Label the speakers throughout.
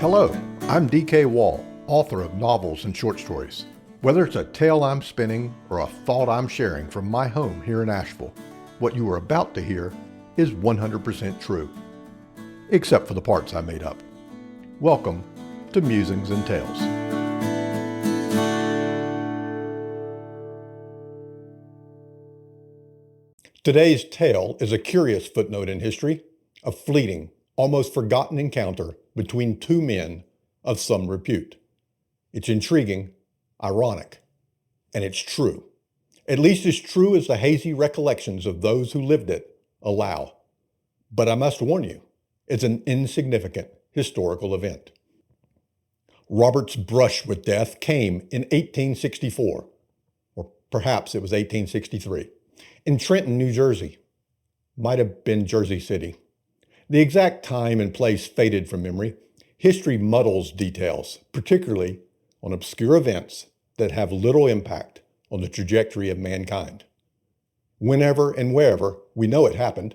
Speaker 1: Hello, I'm D.K. Wall, author of novels and short stories. Whether it's a tale I'm spinning or a thought I'm sharing from my home here in Asheville, what you are about to hear is 100% true, except for the parts I made up. Welcome to Musings and Tales. Today's tale is a curious footnote in history, a fleeting, almost forgotten encounter between two men of some repute. It's intriguing, ironic, and it's true. At least as true as the hazy recollections of those who lived it allow. But I must warn you, it's an insignificant historical event. Robert's brush with death came in 1864, or perhaps it was 1863, in Trenton, New Jersey. Might have been Jersey City. The exact time and place faded from memory. History muddles details, particularly on obscure events that have little impact on the trajectory of mankind. Whenever and wherever we know it happened,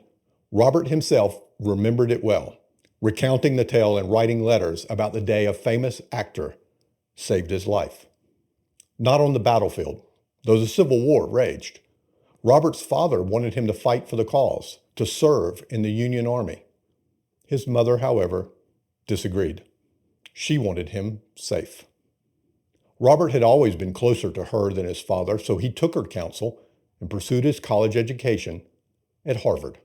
Speaker 1: Robert himself remembered it well, recounting the tale and writing letters about the day a famous actor saved his life. Not on the battlefield, though the Civil War raged. Robert's father wanted him to fight for the cause, to serve in the Union Army. His mother, however, disagreed. She wanted him safe. Robert had always been closer to her than his father, so he took her counsel and pursued his college education at Harvard.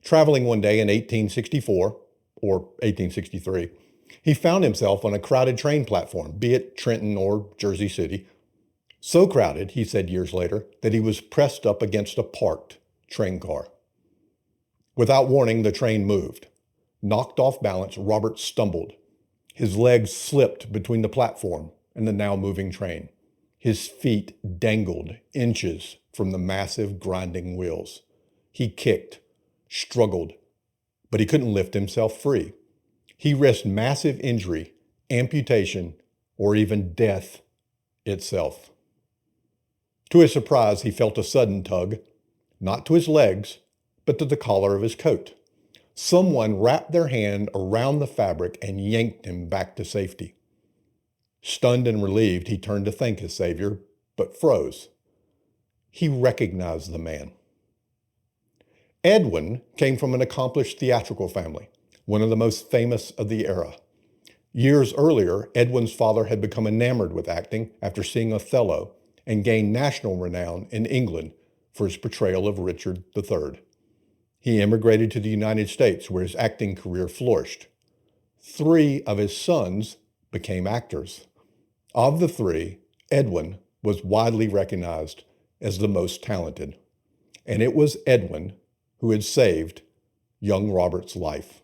Speaker 1: Traveling one day in 1864 or 1863, he found himself on a crowded train platform, be it Trenton or Jersey City. So crowded, he said years later, that he was pressed up against a parked train car. Without warning, the train moved. Knocked off balance, Robert stumbled. His legs slipped between the platform and the now moving train. His feet dangled inches from the massive grinding wheels. He kicked, struggled, but he couldn't lift himself free. He risked massive injury, amputation, or even death itself. To his surprise, he felt a sudden tug, not to his legs, but to the collar of his coat. Someone wrapped their hand around the fabric and yanked him back to safety. Stunned and relieved, he turned to thank his savior, but froze. He recognized the man. Edwin came from an accomplished theatrical family, one of the most famous of the era. Years earlier, Edwin's father had become enamored with acting after seeing Othello and gained national renown in England for his portrayal of Richard III. He immigrated to the United States, where his acting career flourished. 3 of his sons became actors. Of the 3, Edwin was widely recognized as the most talented, and it was Edwin who had saved young Robert's life.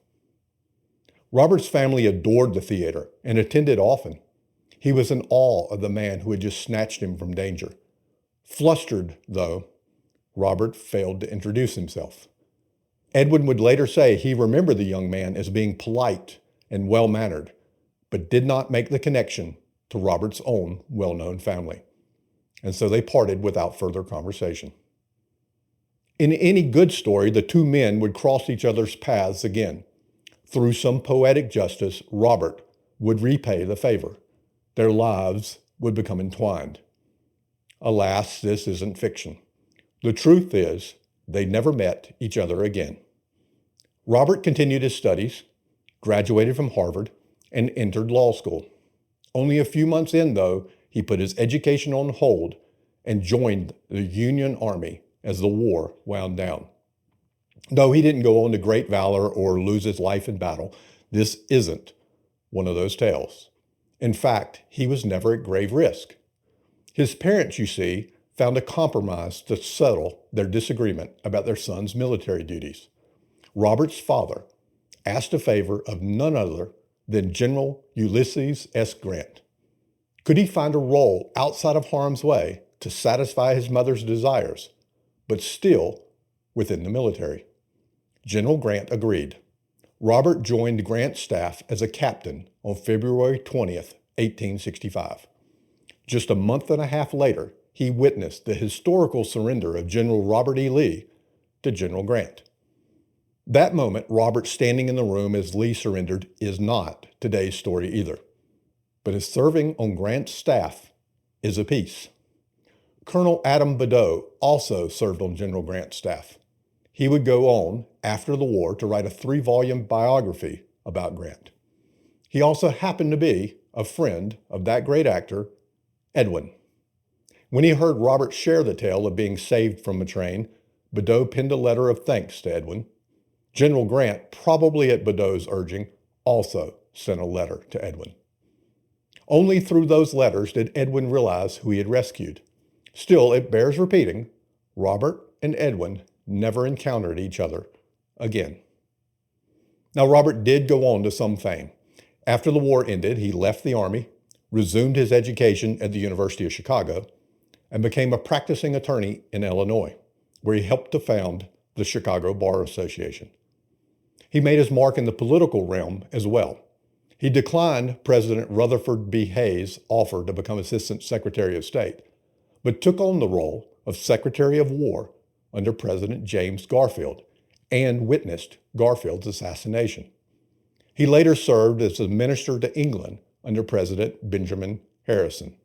Speaker 1: Robert's family adored the theater and attended often. He was in awe of the man who had just snatched him from danger. Flustered, though, Robert failed to introduce himself. Edwin would later say he remembered the young man as being polite and well-mannered, but did not make the connection to Robert's own well-known family. And so they parted without further conversation. In any good story, the two men would cross each other's paths again. Through some poetic justice, Robert would repay the favor. Their lives would become entwined. Alas, this isn't fiction. The truth is, they never met each other again. Robert continued his studies, graduated from Harvard, and entered law school. Only a few months in, though, he put his education on hold and joined the Union Army as the war wound down. Though he didn't go on to great valor or lose his life in battle, this isn't one of those tales. In fact, he was never at grave risk. His parents, you see, found a compromise to settle their disagreement about their son's military duties. Robert's father asked a favor of none other than General Ulysses S. Grant. Could he find a role outside of harm's way to satisfy his mother's desires, but still within the military? General Grant agreed. Robert joined Grant's staff as a captain on February 20th, 1865. Just a month and a half later, he witnessed the historical surrender of General Robert E. Lee to General Grant. That moment, Robert standing in the room as Lee surrendered, is not today's story either. But his serving on Grant's staff is a piece. Colonel Adam Badeau also served on General Grant's staff. He would go on, after the war, to write a 3-volume biography about Grant. He also happened to be a friend of that great actor, Edwin. When he heard Robert share the tale of being saved from a train, Badeau penned a letter of thanks to Edwin. General Grant, probably at Badeau's urging, also sent a letter to Edwin. Only through those letters did Edwin realize who he had rescued. Still, it bears repeating, Robert and Edwin never encountered each other again. Now, Robert did go on to some fame. After the war ended, he left the Army, resumed his education at the University of Chicago, and became a practicing attorney in Illinois, where he helped to found the Chicago Bar Association. He made his mark in the political realm as well. He declined President Rutherford B. Hayes' offer to become Assistant Secretary of State, but took on the role of Secretary of War under President James Garfield and witnessed Garfield's assassination. He later served as a minister to England under President Benjamin Harrison.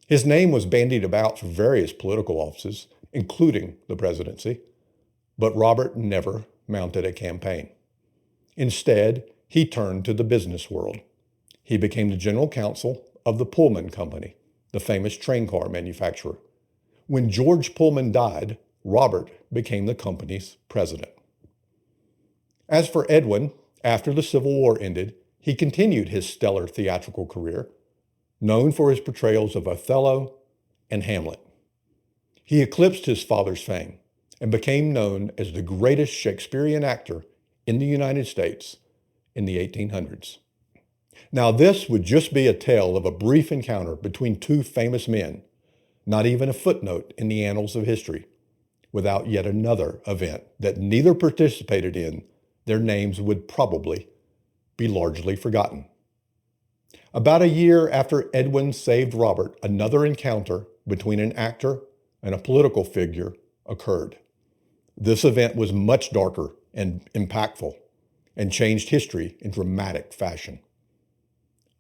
Speaker 1: His name was bandied about for various political offices, including the presidency, but Robert never mounted a campaign. Instead, he turned to the business world. He became the general counsel of the Pullman Company, the famous train car manufacturer. When George Pullman died, Robert became the company's president. As for Edwin, after the Civil War ended, he continued his stellar theatrical career, known for his portrayals of Othello and Hamlet. He eclipsed his father's fame and became known as the greatest Shakespearean actor in the United States in the 1800s. Now, this would just be a tale of a brief encounter between two famous men, not even a footnote in the annals of history, without yet another event that neither participated in. Their names would probably be largely forgotten. About a year after Edwin saved Robert, another encounter between an actor and a political figure occurred. This event was much darker and impactful and changed history in dramatic fashion.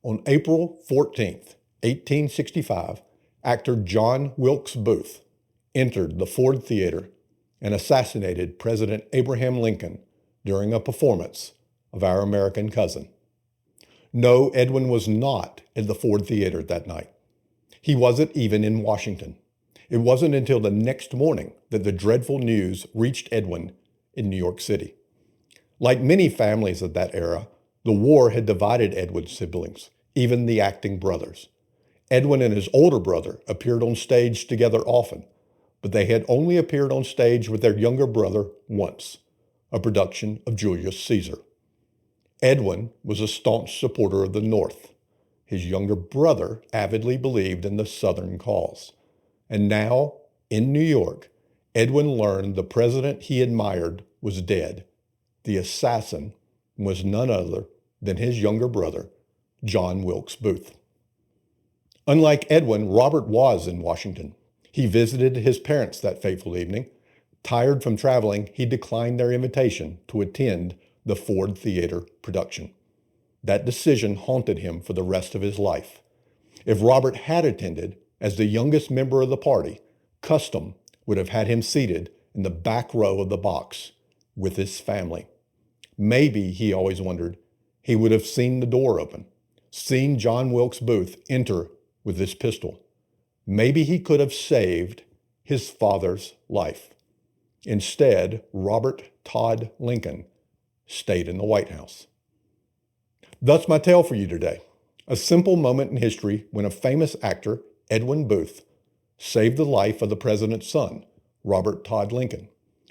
Speaker 1: On April 14th, 1865, actor John Wilkes Booth entered the Ford Theater and assassinated President Abraham Lincoln during a performance of Our American Cousin. No, Edwin was not at the Ford Theater that night. He wasn't even in Washington. It wasn't until the next morning that the dreadful news reached Edwin in New York City. Like many families of that era, the war had divided Edwin's siblings, even the acting brothers. Edwin and his older brother appeared on stage together often, but they had only appeared on stage with their younger brother once, a production of Julius Caesar. Edwin was a staunch supporter of the North. His younger brother avidly believed in the Southern cause. And now, in New York, Edwin learned the president he admired was dead. The assassin was none other than his younger brother, John Wilkes Booth. Unlike Edwin, Robert was in Washington. He visited his parents that fateful evening. Tired from traveling, he declined their invitation to attend the Ford Theater production. That decision haunted him for the rest of his life. If Robert had attended, as the youngest member of the party, custom would have had him seated in the back row of the box with his family. Maybe, he always wondered, he would have seen the door open, seen John Wilkes Booth enter with his pistol. Maybe he could have saved his father's life. Instead, Robert Todd Lincoln stayed in the White House. Thus my tale for you today. A simple moment in history when a famous actor, Edwin Booth, saved the life of the president's son, Robert Todd Lincoln.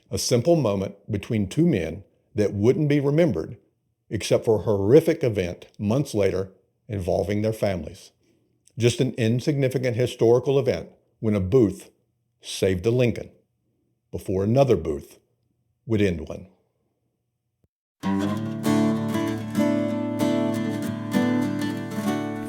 Speaker 1: A simple moment between two men that wouldn't be remembered except for a horrific event months later involving their families. Just an insignificant historical event when a Booth saved a Lincoln before another Booth would end one.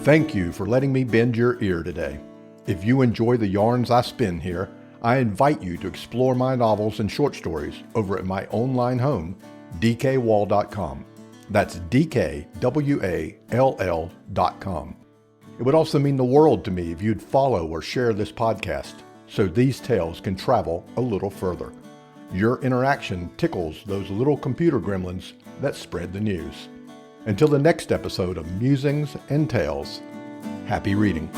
Speaker 1: Thank you for letting me bend your ear today. If you enjoy the yarns I spin here, I invite you to explore my novels and short stories over at my online home, dkwall.com. That's DKWALL.com. It would also mean the world to me if you'd follow or share this podcast so these tales can travel a little further. Your interaction tickles those little computer gremlins that spread the news. Until the next episode of Musings and Tales, happy reading.